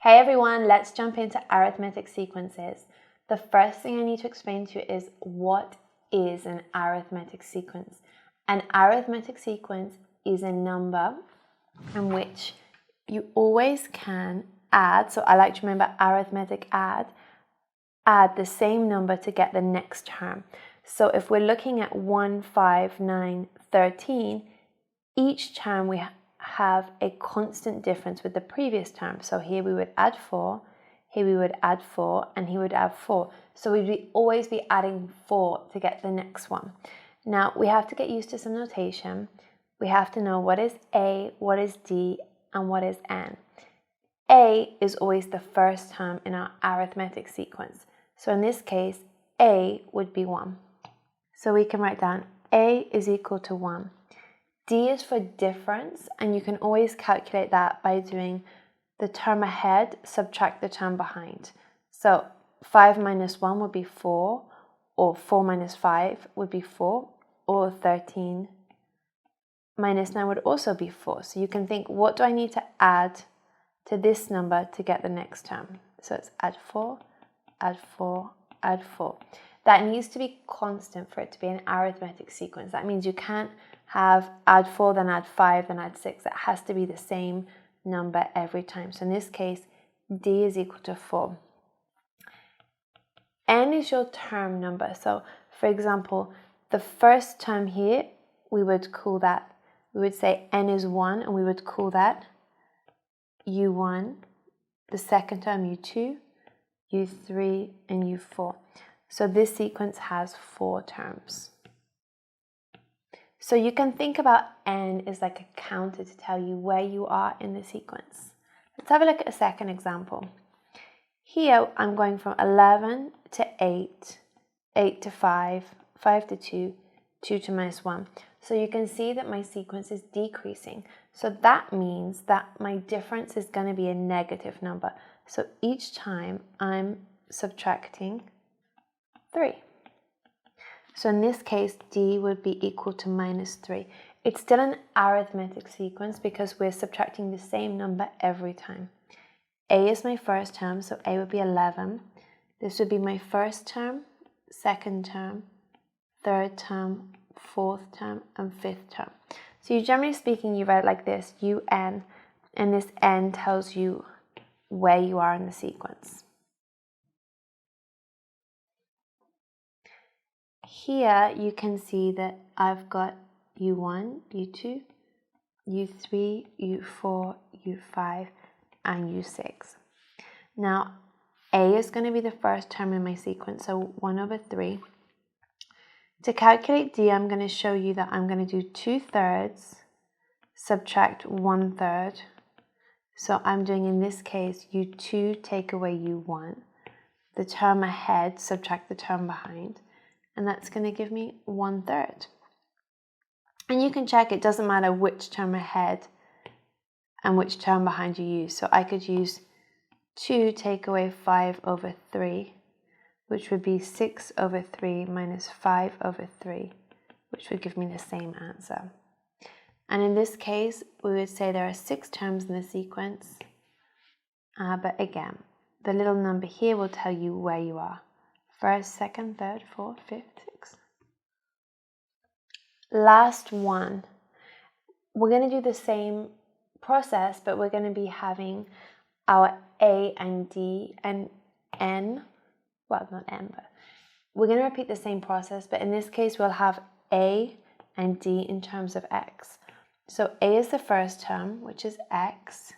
Hey everyone, let's jump into arithmetic sequences. The first thing I need to explain to you is what is an arithmetic sequence. An arithmetic sequence is a number in which you always can add, so I like to remember arithmetic add the same number to get the next term. So if we're looking at 1, 5, 9, 13, each term we have a constant difference with the previous term. So here we would add 4, here we would add 4, and here we would add 4. So we'd always be adding 4 to get the next one. Now we have to get used to some notation. We have to know what is A, what is D, and what is N. A is always the first term in our arithmetic sequence. So in this case, A would be 1. So we can write down A is equal to 1. D is for difference, and you can always calculate that by doing the term ahead, subtract the term behind. So 5 minus 1 would be 4, or 4 minus 5 would be 4, or 13 minus 9 would also be 4. So you can think, what do I need to add to this number to get the next term? So it's add 4, add 4, add 4. That needs to be constant for it to be an arithmetic sequence. That means you can't have add 4, then add 5, then add 6. It has to be the same number every time. So in this case, D is equal to 4. N is your term number. So for example, the first term here, we would say N is 1, and we would call that U1. The second term, U2, U3, and U4. So this sequence has 4 terms. So you can think about N as like a counter to tell you where you are in the sequence. Let's have a look at a second example. Here I'm going from 11 to 8, 8 to 5, 5 to 2, 2 to minus 1. So you can see that my sequence is decreasing. So that means that my difference is going to be a negative number. So each time I'm subtracting 3. So in this case, D would be equal to minus 3. It's still an arithmetic sequence because we're subtracting the same number every time. A is my first term, so A would be 11. This would be my first term, second term, third term, fourth term, and fifth term. So you generally speaking, you write it like this, UN, and this N tells you where you are in the sequence. Here you can see that I've got U1, U2, U3, U4, U5, and U6. Now, A is going to be the first term in my sequence, so 1 over 3. To calculate D, I'm going to show you that I'm going to do 2/3, subtract 1/3. So I'm doing, in this case, U2 take away U1. The term ahead, subtract the term behind. And that's going to give me 1/3. And you can check, it doesn't matter which term ahead and which term behind you use. So I could use 2 take away 5 over 3, which would be 6 over 3 minus 5 over 3, which would give me the same answer. And in this case, we would say there are 6 terms in the sequence. But again, the little number here will tell you where you are. First, second, third, fourth, fifth, sixth. Last one. We're going to do the same process, but we're going to be having our A and D and N. Well, not N, but we're going to repeat the same process, but in this case, we'll have A and D in terms of X. So A is the first term, which is X.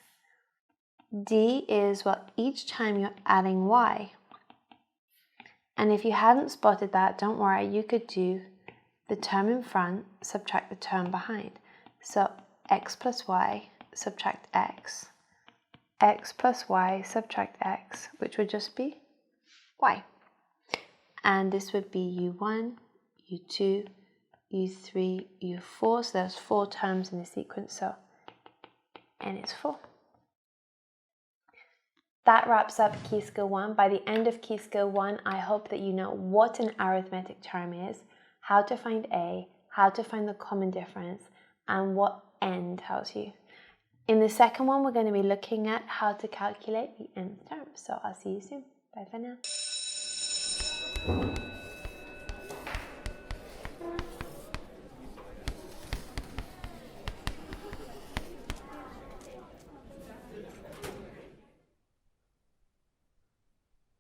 D is, well, each time you're adding Y. And if you hadn't spotted that, don't worry, you could do the term in front, subtract the term behind. So X plus Y, subtract X. X plus Y, subtract X, which would just be Y. And this would be U1, U2, U3, U4. So there's 4 terms in the sequence, so N is 4. That wraps up Key Skill 1. By the end of Key Skill 1, I hope that you know what an arithmetic term is, how to find A, how to find the common difference, and what N tells you. In the second one, we're going to be looking at how to calculate the nth term. So I'll see you soon. Bye for now.